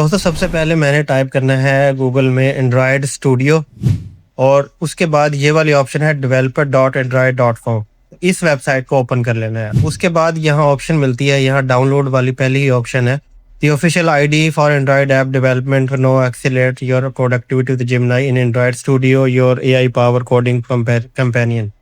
दोस्तों सबसे पहले मैंने टाइप करना है गूगल में एंड्रॉयड स्टूडियो और उसके बाद ये वाली ऑप्शन है developer.android.com। इस वेबसाइट को ओपन कर लेना है। उसके बाद यहाँ ऑप्शन मिलती है, यहाँ डाउनलोड वाली पहली ही ऑप्शन है, the official ID for Android app development no accelerate your productivity with Gemini in Android Studio your AI power coding companion.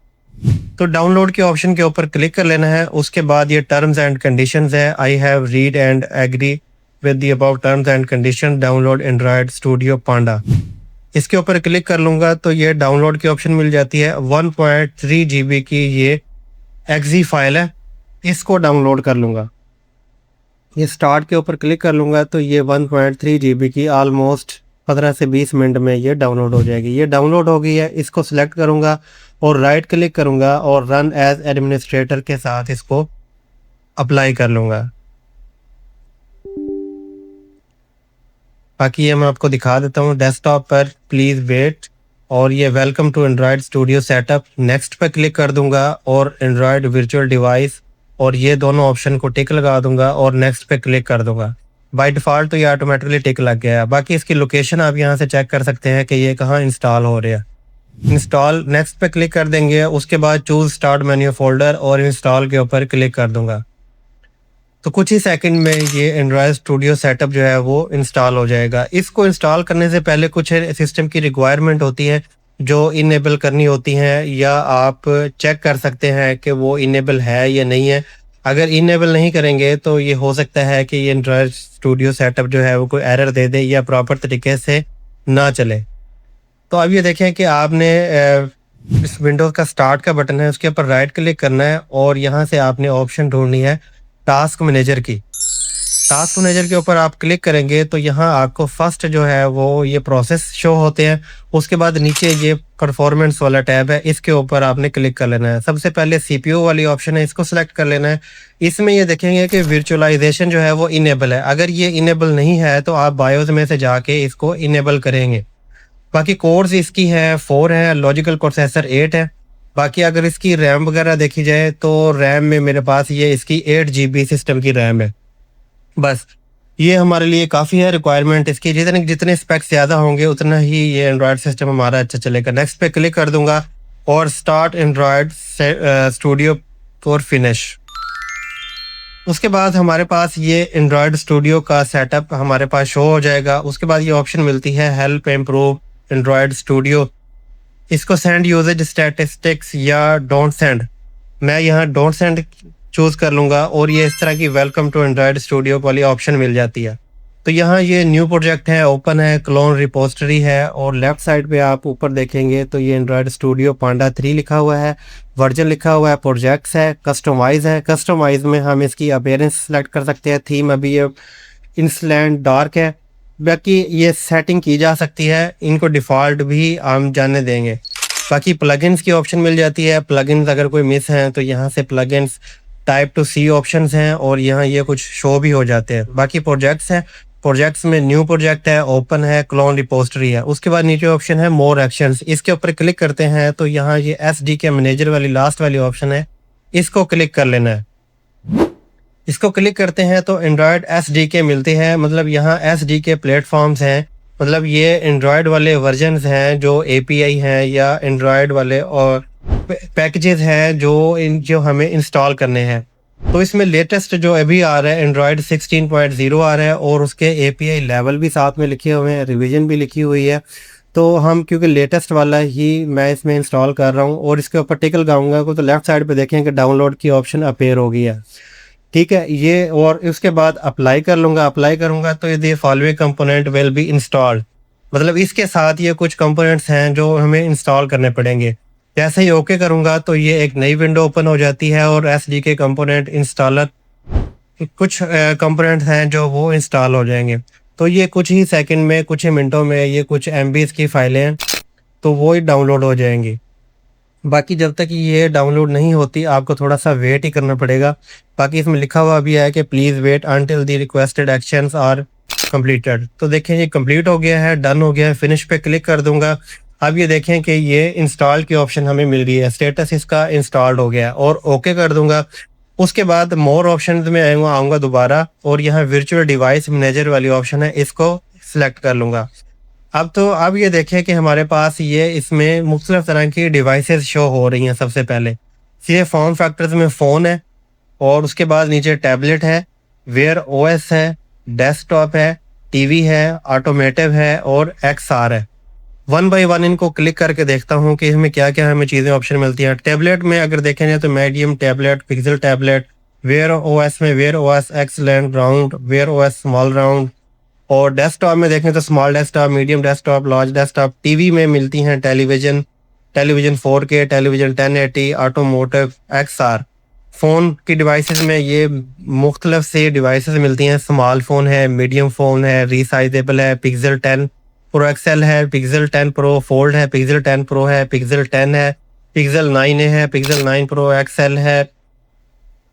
तो डाउनलोड के ऑप्शन के ऊपर क्लिक कर लेना है। उसके बाद ये टर्म्स एंड कंडीशंस है, I have read and agree with the about terms and condition download Android Studio Panda. इसके ऊपर क्लिक कर लूंगा तो ये डाउनलोड की ऑप्शन मिल जाती है। 1.3 GB की ये एक्जी फाइल है, इसको डाउनलोड कर लूंगा। ये स्टार्ट के ऊपर क्लिक कर लूंगा तो ये 1.3 GB की ऑलमोस्ट 15 से 20 मिनट में ये डाउनलोड हो जाएगी। ये डाउनलोड हो गई है, इसको सिलेक्ट करूंगा और राइट क्लिक करूंगा और रन एज एडमिनिस्ट्रेटर के साथ इसको अप्लाई कर लूंगा। बाकी ये मैं आपको दिखा देता हूँ डेस्कटॉप पर, प्लीज वेट, और ये welcome to Android Studio setup, next पे क्लिक कर दूंगा और एंड्रॉयड वर्चुअल डिवाइस और ये दोनों ऑप्शन को टिक लगा दूंगा और नेक्स्ट पे क्लिक कर दूंगा। बाय डिफॉल्ट तो ये ऑटोमेटिकली टिक लग गया है। बाकी इसकी लोकेशन आप यहाँ से चेक कर सकते हैं कि ये कहाँ इंस्टॉल हो रहा है। इंस्टॉल नेक्स्ट पे क्लिक कर देंगे, उसके बाद चूज स्टार्ट मेन्यू फोल्डर और इंस्टॉल के ऊपर क्लिक कर दूंगा। तो कुछ ही सेकंड में ये एंड्रॉयड स्टूडियो सेटअप जो है वो इंस्टॉल हो जाएगा। इसको इंस्टॉल करने से पहले कुछ सिस्टम की रिक्वायरमेंट होती है जो इनेबल करनी होती हैं, या आप चेक कर सकते हैं कि वो इनेबल है या नहीं है। अगर इनेबल नहीं करेंगे तो ये हो सकता है कि ये एंड्रॉयड स्टूडियो सेटअप जो है वो कोई एरर दे दे या प्रॉपर तरीके से ना चले। तो अब ये देखें कि आपने इस विंडोज का स्टार्ट का बटन है, उसके ऊपर राइट क्लिक करना है और यहाँ से आपने ऑप्शन ढूंढनी है टास्क मैनेजर की। टास्क मैनेजर के ऊपर आप क्लिक करेंगे तो यहाँ आपको फर्स्ट जो है वो ये प्रोसेस शो होते हैं। उसके बाद नीचे ये परफॉर्मेंस वाला टैब है, इसके ऊपर आपने क्लिक कर लेना है। सबसे पहले सीपीयू वाली ऑप्शन है, इसको सिलेक्ट कर लेना है। इसमें ये देखेंगे कि वर्चुअलाइजेशन जो है वो इनेबल है। अगर ये इनेबल नहीं है तो आप बायोस में से जाके इसको इनेबल करेंगे। बाकी कोर्स इसकी है 4 है, लॉजिकल प्रोसेसर 8 है। बाकी अगर इसकी रैम वगैरह देखी जाए तो रैम में मेरे पास ये इसकी 8 GB सिस्टम की रैम है। बस ये हमारे लिए काफ़ी है रिक्वायरमेंट इसकी। जितने स्पेक्स ज़्यादा होंगे उतना ही ये एंड्रॉयड सिस्टम हमारा अच्छा चलेगा। नेक्स्ट पे क्लिक कर दूंगा और start Android studio for finish. उसके बाद हमारे पास ये एंड्रॉयड स्टूडियो का सेटअप हमारे पास शो हो जाएगा। उसके बाद ये ऑप्शन मिलती है हेल्प इम्प्रूव एंड्रॉयड स्टूडियो। इसको सेंड यूजेज स्टैटिस्टिक्स या डोंट सेंड, मैं यहाँ डोंट सेंड चूज कर लूंगा और ये इस तरह की वेलकम टू एंड्रॉयड स्टूडियो वाली ऑप्शन मिल जाती है। तो यहाँ ये न्यू प्रोजेक्ट है, ओपन है, क्लोन रिपोजिटरी है और लेफ्ट साइड पे आप ऊपर देखेंगे तो ये एंड्रॉयड स्टूडियो पांडा 3 लिखा हुआ है, वर्जन लिखा हुआ है, प्रोजेक्ट्स है, कस्टमाइज है। कस्टमाइज में हम इसकी अपीयरेंस सेलेक्ट कर सकते हैं। थीम अभी ये इंसलैंड डार्क है, बाकी ये सेटिंग की जा सकती है, इनको डिफ़ॉल्ट भी हम जाने देंगे। बाकी प्लगइन्स की ऑप्शन मिल जाती है, प्लगइन्स अगर कोई मिस हैं तो यहाँ से प्लगइन्स टाइप टू सी ऑप्शंस हैं और यहाँ ये कुछ शो भी हो जाते हैं। बाकी प्रोजेक्ट्स हैं, प्रोजेक्ट्स में न्यू प्रोजेक्ट है, ओपन है, क्लोन रिपोजिटरी है। उसके बाद नीचे ऑप्शन है मोर एक्शंस, इसके ऊपर क्लिक करते हैं तो यहाँ ये SDK मैनेजर वाली लास्ट वाली ऑप्शन है, इसको क्लिक कर लेना है। इसको क्लिक करते हैं तो एंड्रॉयड SDK मिलते हैं, मतलब यहाँ SDK प्लेटफॉर्म्स हैं, मतलब ये एंड्रॉयड वाले वर्जन्स हैं जो API हैं या एंड्रॉयड वाले और पैकेजेस हैं जो हमें इंस्टॉल करने हैं। तो इसमें लेटेस्ट जो अभी आ रहा है एंड्रॉयड 16.0 आ रहा है और उसके API लेवल भी साथ में लिखे हुए हैं, रिवीजन भी लिखी हुई है। तो हम क्योंकि लेटेस्ट वाला ही मैं इसमें इंस्टॉल कर रहा हूँ और इसके ऊपर टिक लगाऊंगा तो लेफ्ट साइड पे देखें कि डाउनलोड की ऑप्शन अपेयर हो गई है। ठीक है, ये और उसके बाद अप्लाई कर लूँगा। अप्लाई करूँगा तो ये following component will be installed, मतलब इसके साथ ये कुछ कंपोनेंट्स हैं जो हमें इंस्टॉल करने पड़ेंगे। जैसे ही ओके करूँगा तो ये एक नई विंडो ओपन हो जाती है और SDK कंपोनेंट इंस्टॉलर कुछ कंपोनेंट्स हैं जो वो इंस्टॉल हो जाएंगे। तो ये कुछ ही सेकंड में, कुछ ही मिनटों में ये कुछ MBs की फाइलें हैं तो वो ही डाउनलोड हो जाएंगी। बाकी जब तक ये डाउनलोड नहीं होती आपको थोड़ा सा वेट ही करना पड़ेगा। बाकी इसमें लिखा हुआ भी है कि please wait until the requested actions are completed. तो देखें ये कंप्लीट हो गया है, डन हो गया है। फिनिश पे क्लिक कर दूंगा। अब ये देखें कि ये इंस्टॉल की ऑप्शन हमें मिल रही है, स्टेटस इसका इंस्टॉल्ड हो गया और ओके कर दूंगा उसके बाद मोर ऑप्शन में आऊँगा दोबारा और यहाँ वर्चुअल डिवाइस मैनेजर वाली ऑप्शन है, इसको सिलेक्ट कर लूँगा। अब ये देखें कि हमारे पास ये इसमें मुख्तलिफ तरह की डिवाइसेस शो हो रही हैं। सबसे पहले ये फॉर्म फैक्टर्स में फ़ोन है और उसके बाद नीचे टैबलेट है, वेयर ओएस है, डेस्कटॉप है, टीवी है, ऑटोमेटिव है और एक्सआर है। वन बाय वन इनको क्लिक करके देखता हूँ कि इसमें क्या-क्या हमें चीज़ें ऑप्शन मिलती हैं। टैबलेट में अगर देखें जाए तो medium tablet, Pixel tablet, Wear OS में Wear OS excellent round, Wear OS small round और डेस्कटॉप में देखें तो small desktop, medium desktop, large desktop. TV में मिलती हैं television, television 4K, television 1080, automotive, XR. Phone की डिवाइसेस में ये मुख्तलिफ से डिवाइसेस मिलती हैं। स्मॉल फ़ोन है, मीडियम फ़ोन है, रीसाइजेबल है, पिक्सल 10 प्रो एक्सएल है, पिक्सल 10 प्रो फोल्ड है, पिक्सल 10 प्रो है, पिक्सल 10 है, पिक्सल 9 है, पिक्सल 9 प्रो एक्सएल है।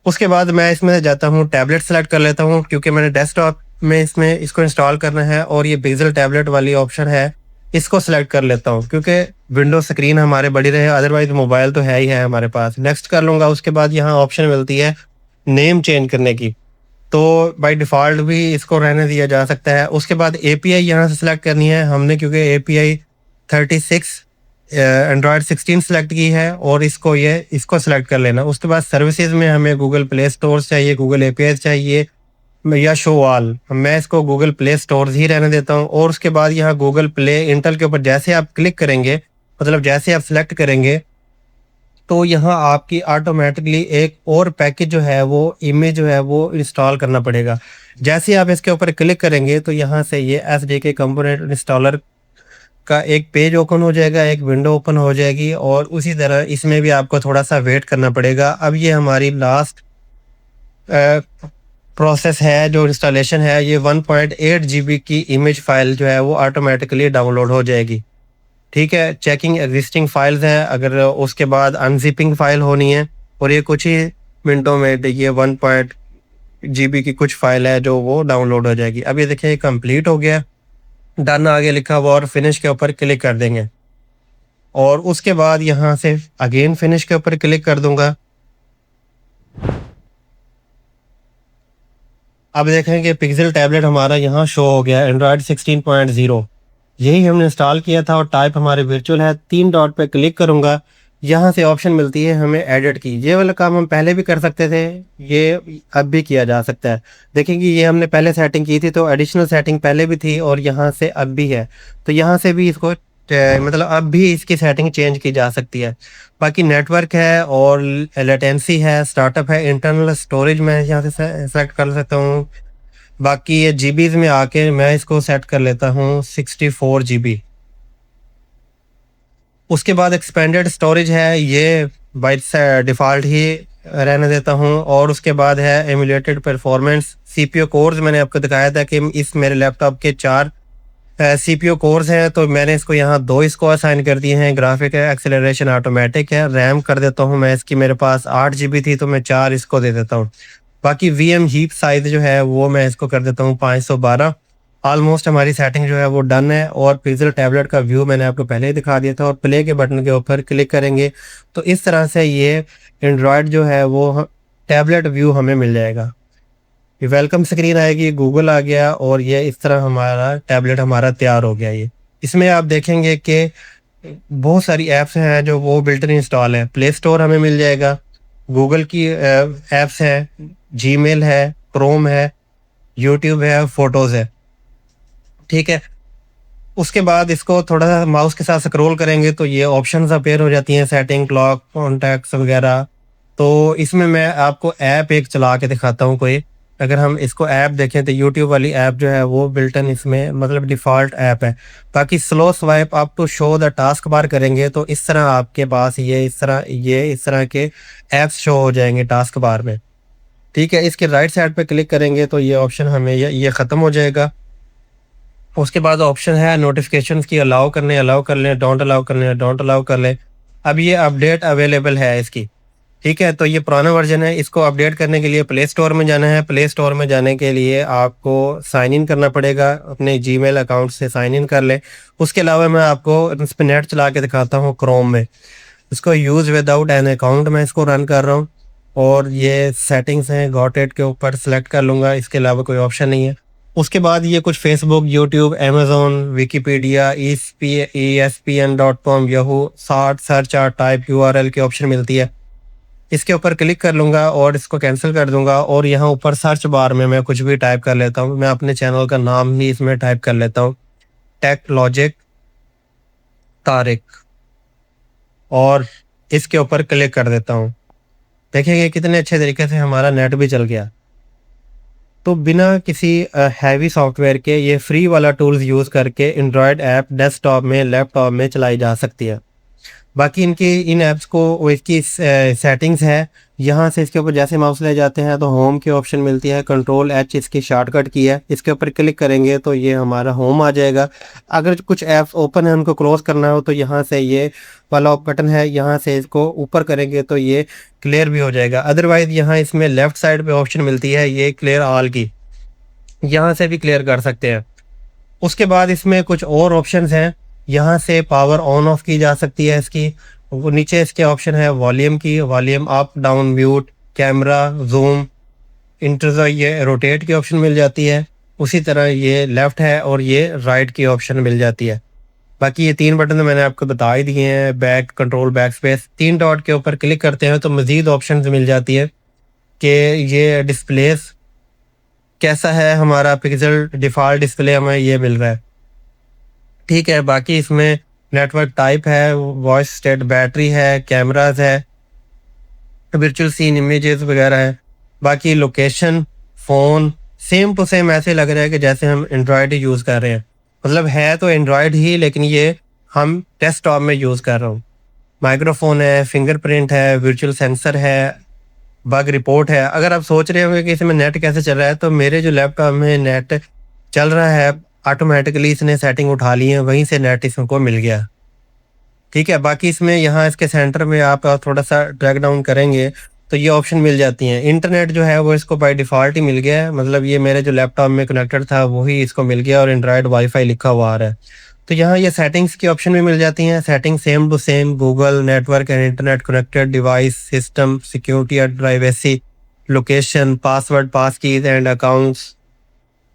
उसके बाद मैं इसमें जाता हूँ, टैबलेट सेलेक्ट कर लेता हूँ क्योंकि मैंने डेस्कटॉप में इसमें इसको इंस्टॉल करना है और ये पिक्सल टैबलेट वाली ऑप्शन है, इसको सेलेक्ट कर लेता हूँ क्योंकि विंडो स्क्रीन हमारे बड़ी रहे, अदरवाइज मोबाइल तो है ही है हमारे पास। नेक्स्ट कर लूँगा। उसके बाद यहाँ ऑप्शन मिलती है नेम चेंज करने की, तो बाय डिफ़ॉल्ट भी इसको रहने दिया जा सकता है। उसके बाद एपीआई यहाँ से सिलेक्ट करनी है हमने क्योंकि एपीआई 36 एंड्रॉयड 16 सेलेक्ट की है और इसको सेलेक्ट कर लेना। उसके बाद सर्विसेज में हमें गूगल प्ले स्टोर चाहिए, गूगल एपीआई चाहिए या शो ऑल। मैं इसको गूगल प्ले स्टोर ही रहने देता हूँ और उसके बाद यहाँ गूगल प्ले इंटेल के ऊपर जैसे आप क्लिक करेंगे, मतलब जैसे आप सेलेक्ट करेंगे तो यहाँ आपकी ऑटोमेटिकली एक और पैकेज जो है वो इमेज जो है वो इंस्टॉल करना पड़ेगा। जैसे ही आप इसके ऊपर क्लिक करेंगे तो यहाँ से ये एसडीके कंपोनेंट इंस्टॉलर का एक पेज ओपन हो जाएगा, एक विंडो ओपन हो जाएगी और उसी तरह इसमें भी आपको थोड़ा सा वेट करना पड़ेगा। अब ये हमारी लास्ट प्रोसेस है, जो इंस्टॉलेशन है, ये 1.8 जीबी की इमेज फाइल जो है वो ऑटोमेटिकली डाउनलोड हो जाएगी। ठीक है, चेकिंग एग्जिस्टिंग फाइल्स हैं, अगर उसके बाद अनजिपिंग फाइल होनी है और ये कुछ ही मिनटों में ये 1 जीबी की कुछ फाइल है जो वो डाउनलोड हो जाएगी। अब ये देखिए ये कंप्लीट हो गया, डन आगे लिखा हुआ और फिनिश के ऊपर क्लिक कर देंगे और उसके बाद यहाँ से अगेन फिनिश के ऊपर क्लिक कर दूंगा। अब देखें कि पिक्सल टैबलेट हमारा यहाँ शो हो गया, एंड्रॉयड 16.0 यही हमने इंस्टॉल किया था और टाइप हमारे वर्चुअल है। 3 डॉट पे क्लिक करूंगा, यहाँ से ऑप्शन मिलती है हमें एडिट की। ये वाला काम हम पहले भी कर सकते थे, ये अब भी किया जा सकता है। देखेंगे ये हमने पहले सेटिंग की थी तो एडिशनल सेटिंग पहले भी थी और यहाँ से अब भी है, तो यहाँ से भी इसको मतलब अब भी इसकी सेटिंग चेंज की जा सकती है। बाकी नेटवर्क है और लेटेंसी है, स्टार्टअप है, इंटरनल स्टोरेज मैं यहाँ से सेलेक्ट कर सकता हूँ। बाकी ये जीबीज में आके मैं इसको सेट कर लेता हूँ 64 जीबी। उसके बाद एक्सपेंडेड स्टोरेज है, ये बाय डिफ़ॉल्ट ही रहने देता हूँ और उसके बाद है एमुलेटेड परफॉर्मेंस। सीपीयू कोर्स मैंने आपको दिखाया था कि इस मेरे लैपटॉप के 4 सीपीयू कोर्स हैं, तो मैंने इसको यहाँ 2 इसको असाइन कर दिए हैं। ग्राफिक है, एक्सेलरेशन ऑटोमेटिक है, रैम कर देता हूँ मैं इसकी, मेरे पास 8 जीबी थी तो मैं 4 इसको दे देता हूँ। बाकी वीएम हीप साइज जो है वो मैं इसको कर देता हूँ 512। ऑलमोस्ट हमारी सेटिंग जो है वो डन है और पिक्सल टैबलेट का व्यू मैंने आपको पहले ही दिखा दिया था और प्ले के बटन के ऊपर क्लिक करेंगे तो इस तरह से ये एंड्रॉयड जो है वो टैबलेट व्यू हमें मिल जाएगा। ये वेलकम स्क्रीन आएगी, गूगल आ गया और ये इस तरह हमारा टैबलेट हमारा तैयार हो गया। ये इसमें आप देखेंगे कि बहुत सारी ऐप्स हैं जो वो बिल्ट इन इंस्टॉल है। प्ले स्टोर हमें मिल जाएगा, गूगल की ऐप्स है, जीमेल है, क्रोम है, यूट्यूब है, फोटोज़ है। ठीक है, उसके बाद इसको थोड़ा सा माउस के साथ स्क्रॉल करेंगे तो ये ऑप्शंस अपीयर हो जाती हैं, सेटिंग, क्लॉक, कॉन्टैक्ट्स वगैरह। तो इसमें मैं आपको ऐप एक चला के दिखाता हूँ कोई। अगर हम इसको ऐप देखें तो यूट्यूब वाली ऐप जो है वो बिल्ट इन इसमें मतलब डिफ़ॉल्ट ऐप है। बाकी slow swipe up to show the task bar करेंगे तो इस तरह आपके पास ये इस तरह के ऐप्स शो हो जाएंगे टास्क बार में। ठीक है, इसके राइट साइड पे क्लिक करेंगे तो ये ऑप्शन हमें ये ख़त्म हो जाएगा। उसके बाद ऑप्शन है नोटिफिकेशंस की, अलाउ कर लें, डोंट अलाउ कर लें। अब ये अपडेट अवेलेबल है इसकी। ठीक है, तो ये पुराना वर्जन है, इसको अपडेट करने के लिए प्ले स्टोर में जाना है। प्ले स्टोर में जाने के लिए आपको साइन इन करना पड़ेगा, अपने जीमेल अकाउंट से साइन इन कर लें। उसके अलावा मैं आपको इस पर नेट चला के दिखाता हूँ क्रोम में। इसको यूज़ विदाउट एन अकाउंट मैं इसको रन कर रहा हूँ। और ये सेटिंग्स हैं, गॉट इट के ऊपर सेलेक्ट कर लूँगा, इसके अलावा कोई ऑप्शन नहीं है। उसके बाद ये कुछ Facebook, YouTube, Amazon, Wikipedia, ESPN.com, Yahoo, सार्ट, सर्च और टाइप URL की ऑप्शन मिलती है। इसके ऊपर क्लिक कर लूँगा और इसको कैंसिल कर दूँगा और यहाँ ऊपर सर्च बार में मैं कुछ भी टाइप कर लेता हूँ। मैं अपने चैनल का नाम ही इसमें टाइप कर लेता हूँ, टेक लॉजिक तारिक, और इसके ऊपर क्लिक कर देता हूँ। देखिए कितने अच्छे तरीके से हमारा नेट भी चल गया। तो बिना किसी हैवी सॉफ्टवेयर के ये फ्री वाला टूल्स यूज़ करके एंड्रॉयड ऐप डेस्कटॉप में, लैपटॉप में चलाई जा सकती है। बाकी इन ऐप्स को वो इसकी सेटिंग्स है, यहाँ से इसके ऊपर जैसे माउस ले जाते हैं तो होम की ऑप्शन मिलती है, Ctrl+H इसकी शॉर्टकट की है। इसके ऊपर क्लिक करेंगे तो ये हमारा होम आ जाएगा। अगर कुछ ऐप्स ओपन है उनको क्लोज करना हो तो यहाँ से ये वाला बटन है, यहाँ से इसको ऊपर करेंगे तो ये क्लियर भी हो जाएगा। अदरवाइज यहाँ इसमें लेफ्ट साइड पे ऑप्शन मिलती है ये क्लियर ऑल की, यहाँ से भी क्लियर कर सकते हैं। उसके बाद इसमें कुछ और ऑप्शंस हैं, यहाँ से पावर ऑन ऑफ की जा सकती है इसकी। वो नीचे इसके ऑप्शन है वॉल्यूम की, volume up down, mute, camera, zoom, inter, ये रोटेट की ऑप्शन मिल जाती है। उसी तरह ये लेफ्ट है और ये राइट की ऑप्शन मिल जाती है। बाकी ये 3 बटन तो मैंने आपको बता ही दिए हैं, back, control, back space. 3 dot के ऊपर क्लिक करते हैं तो मज़ीद ऑप्शन मिल जाती है कि ये डिस्प्ले कैसा है, हमारा पिक्सल डिफ़ॉल्ट डिस्प्ले हमें ये मिल रहा है, ठीक है। बाकी इसमें नेटवर्क टाइप है, वॉइस स्टेट, बैटरी है, कैमरास है, वर्चुअल सीन इमेजेस वगैरह है। बाकी location, phone same to same ऐसे लग रहा है कि जैसे हम एंड्रॉयड ही यूज़ कर रहे हैं। मतलब है तो एंड्रॉयड ही, लेकिन ये हम डेस्कटॉप में यूज़ कर रहा हूँ। माइक्रोफोन है, फिंगरप्रिंट है, वर्चुअल सेंसर है, बग रिपोर्ट है। अगर आप सोच रहे होंगे कि इसमें नेट कैसे चल रहा है, तो मेरे जो लैपटॉप में नेट चल रहा है ऑटोमेटिकली इसने सेटिंग उठा ली है, वहीं से नेट इसको मिल गया, ठीक है। बाकी इसमें यहाँ इसके सेंटर में आप थोड़ा सा ड्रैग डाउन करेंगे तो ये ऑप्शन मिल जाती हैं। इंटरनेट जो है वो इसको बाय डिफ़ॉल्ट ही मिल गया है, मतलब ये मेरे जो लैपटॉप में कनेक्टेड था वही इसको मिल गया और एंड्रॉयड वाईफाई लिखा हुआ आ रहा है। तो यहाँ ये सेटिंग्स की ऑप्शन भी मिल जाती हैं। Setting same to same, Google, network and internet connected device, system, security and privacy, location, password, pass keys and accounts,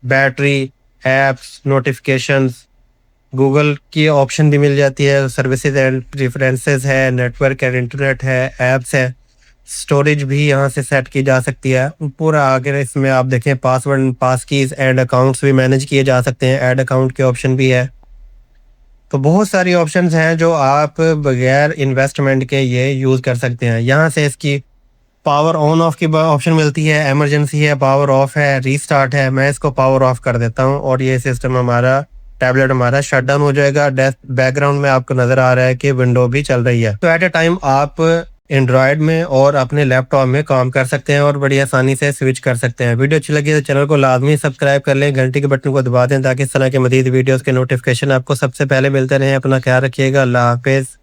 battery, apps, notifications, Google की ऑप्शन भी मिल जाती है, सर्विसेज एंड प्रेफरेंसेस है, नेटवर्क एंड इंटरनेट है, apps है, storage भी यहाँ से सेट की जा सकती है पूरा। आगे इसमें आप देखें password, pass keys and accounts भी मैनेज किए जा सकते हैं, ऐड अकाउंट की ऑप्शन भी है। तो बहुत सारी ऑप्शंस हैं जो आप बगैर इन्वेस्टमेंट के ये यूज़ कर सकते हैं। यहाँ से इसकी पावर ऑन ऑफ की ऑप्शन मिलती है, इमरजेंसी है, पावर ऑफ है, रीस्टार्ट है। मैं इसको पावर ऑफ कर देता हूँ और ये सिस्टम हमारा, टैबलेट हमारा शट डाउन हो जाएगा। बैकग्राउंड में आपको नजर आ रहा है कि विंडो भी चल रही है। तो एट ए टाइम आप एंड्रॉयड में और अपने लैपटॉप में काम कर सकते हैं और बड़ी आसानी से स्विच कर सकते हैं। वीडियो अच्छी लगी तो चैनल को लाजमी सब्सक्राइब कर लें, घंटी के बटन को दबा दें ताकि इस तरह के मजीद वीडियोस के नोटिफिकेशन आपको सबसे पहले मिलते रहें। अपना ख्याल रखिएगा। अल्लाह हाफिज़।